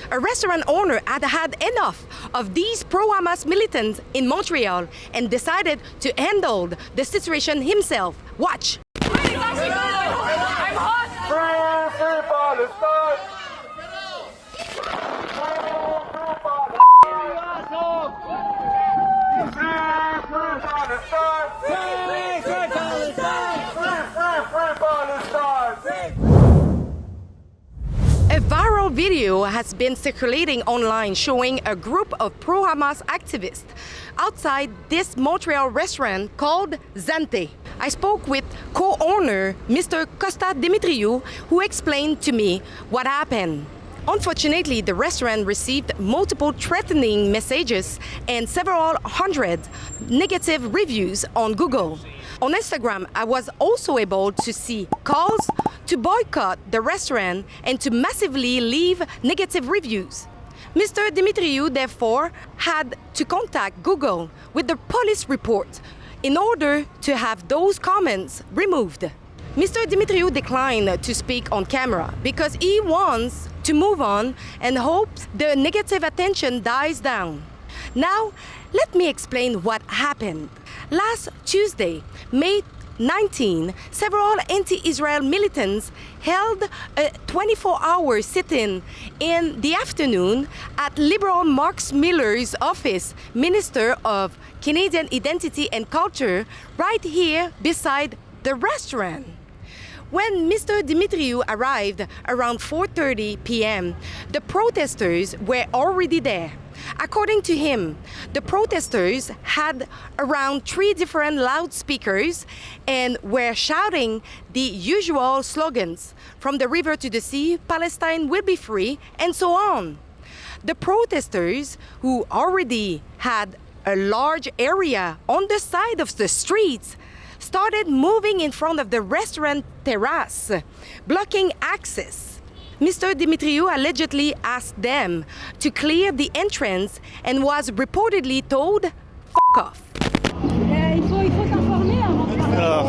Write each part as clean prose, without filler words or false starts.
A restaurant owner had had enough of these pro-Hamas militants in Montreal and decided to handle the situation himself. Watch. A viral video has been circulating online showing a group of pro-Hamas activists outside this Montreal restaurant called Zante. I spoke with co-owner Mr. Costa Dimitriou, who explained to me what happened. Unfortunately, the restaurant received multiple threatening messages and several hundred negative reviews on Google. On Instagram, I was also able to see calls to boycott the restaurant and to massively leave negative reviews. Mr. Dimitriou, therefore, had to contact Google with the police report in order to have those comments removed. Mr. Dimitriou declined to speak on camera because he wants to move on and hopes the negative attention dies down. Now, let me explain what happened. Last Tuesday, May 19, several anti-Israel militants held a 24-hour sit-in in the afternoon at Liberal Mark Miller's office, Minister of Canadian Identity and Culture, right here beside the restaurant. When Mr. Dimitriou arrived around 4:30 p.m., the protesters were already there. According to him, the protesters had around 3 different loudspeakers and were shouting the usual slogans, from the river to the sea, Palestine will be free, and so on. The protesters, who already had a large area on the side of the streets, started moving in front of the restaurant terrace, blocking access. Mr. Dimitriou allegedly asked them to clear the entrance and was reportedly told, "F*** off." Il faut s'informer avant de parler. Alors,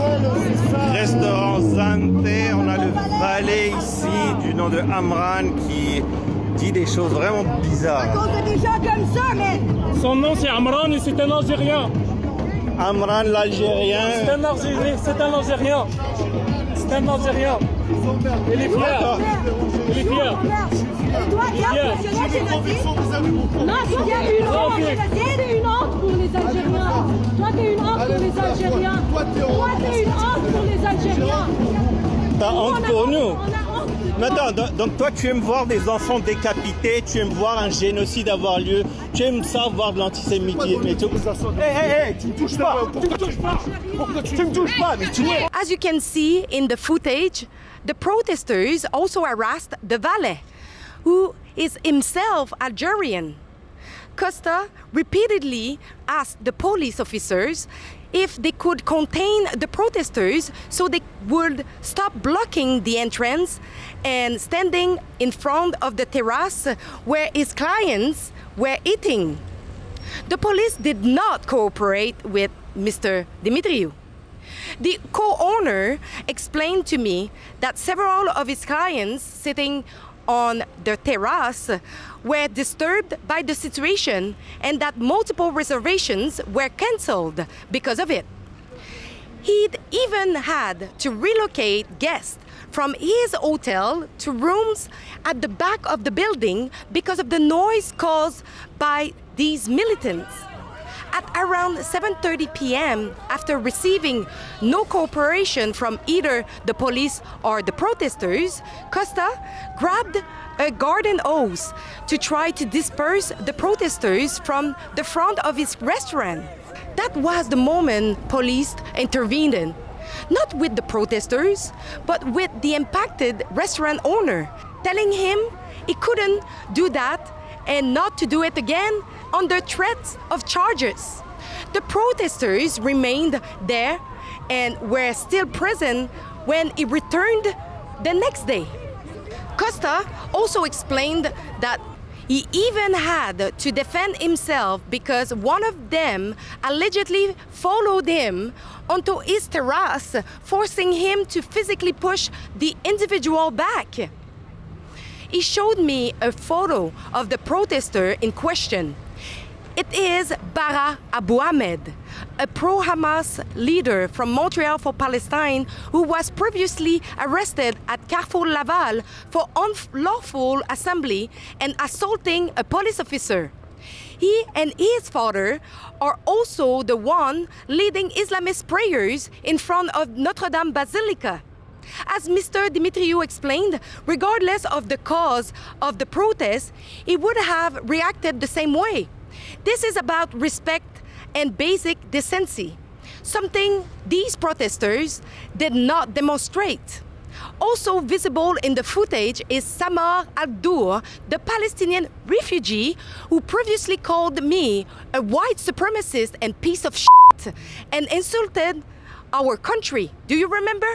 restaurant Zante, on a le valet ici du nom de Amran qui dit des choses vraiment bizarres. À cause de des gens comme ça, mais... Son nom c'est Amran et c'est un Algérien. Amran l'Algérien. C'est un Algérien. C'est un Algérien. C'est un Algérien. Il est fier. Il est fier. Et toi, il y a un national génocide? Non, il y a une honte. C'est une honte pour les Algériens. Toi, t'es une honte pour les Algériens. Toi, t'es une honte pour les Algériens. T'as honte pour nous? On a honte. Mais attends, donc toi tu aimes voir des enfants décapités, tu aimes voir un génocide avoir lieu, tu aimes ça voir de l'antisémitisme et tout. Hé, tu me touches pas, tu me touches pas, tu me touches pas, mais tu vois. As you can see in the footage, the protesters also harassed the valet, who is himself Algerian. Costa repeatedly asked the police officers if they could contain the protesters so they would stop blocking the entrance and standing in front of the terrace where his clients were eating. The police did not cooperate with Mr. Dimitriou. The co-owner explained to me that several of his clients sitting on the terrace were disturbed by the situation and that multiple reservations were cancelled because of it. He'd even had to relocate guests from his hotel to rooms at the back of the building because of the noise caused by these militants. At around 7:30 p.m., after receiving no cooperation from either the police or the protesters, Costa grabbed a garden hose to try to disperse the protesters from the front of his restaurant. That was the moment police intervened, not with the protesters, but with the impacted restaurant owner, telling him he couldn't do that and not to do it again under threats of charges. The protesters remained there and were still present when he returned the next day. Costa also explained that he even had to defend himself because one of them allegedly followed him onto his terrace, forcing him to physically push the individual back. He showed me a photo of the protester in question. It is Bara Abu Ahmed, a pro-Hamas leader from Montreal4Palestine who was previously arrested at Carrefour Laval for unlawful assembly and assaulting a police officer. He and his father are also the one leading Islamist prayers in front of Notre Dame Basilica. As Mr. Dimitriou explained, regardless of the cause of the protest, he would have reacted the same way. This is about respect and basic decency, something these protesters did not demonstrate. Also visible in the footage is Samar Al-Dur, the Palestinian refugee who previously called me a white supremacist and piece of shit and insulted our country. Do you remember?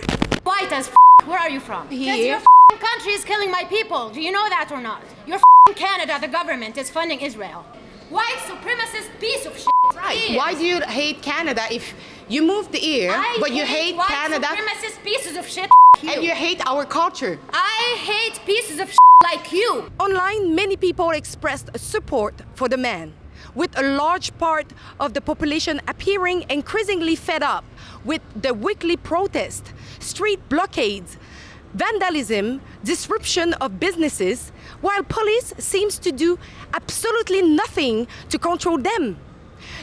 White as where are you from? Here. Because your country is killing my people. Do you know that or not? Your Canada, the government, is funding Israel. White supremacist piece of shit. Right. Why do you hate Canada if you moved here, but you hate white Canada? Supremacist pieces of shit. And you hate our culture. I hate pieces of shit like you. Online, many people expressed support for the man, with a large part of the population appearing increasingly fed up with the weekly protest, street blockades, vandalism, disruption of businesses, while police seems to do absolutely nothing to control them.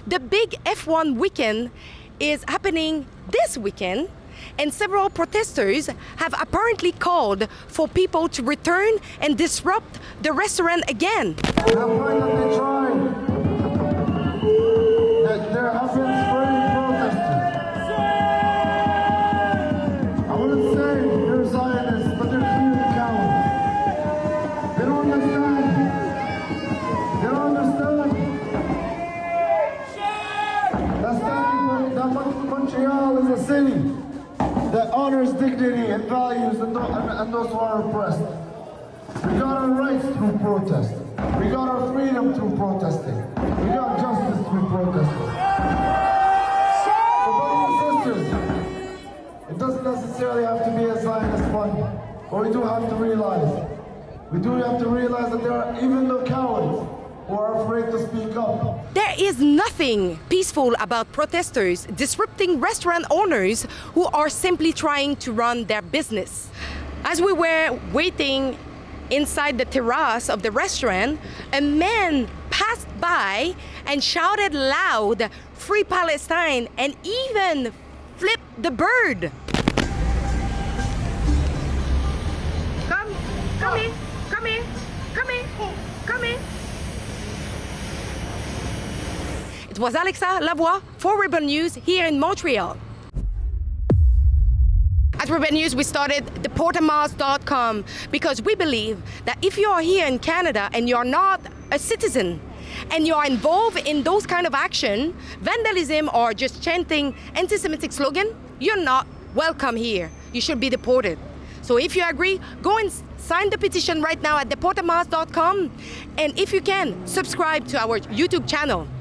The big F1 weekend is happening this weekend, and several protesters have apparently called for people to return and disrupt the restaurant again. There have been spraying protesters. I wouldn't say they're Zionists, but they're clearly cowards. They don't understand. They don't understand. That Montreal is a city that honors dignity and values and those who are oppressed. We got our rights through protest. We got our freedom through protesting. We got justice through protesting. So brothers and sisters, it doesn't necessarily have to be a Zionist fund, but we do have to realize that there are even the cowards who are afraid to speak up. There is nothing peaceful about protesters disrupting restaurant owners who are simply trying to run their business. As we were waiting inside the terrace of the restaurant, a man passed by and shouted loud, "Free Palestine," and even flipped the bird. Come in, come in, come in, come in. It was Alexa Lavoie for Rebel News here in Montreal. At Rebel News, we started theportamas.com because we believe that if you are here in Canada and you're not a citizen and you are involved in those kind of action, vandalism or just chanting anti-Semitic slogan, you're not welcome here. You should be deported. So if you agree, go and sign the petition right now at theportamas.com, and if you can, subscribe to our YouTube channel.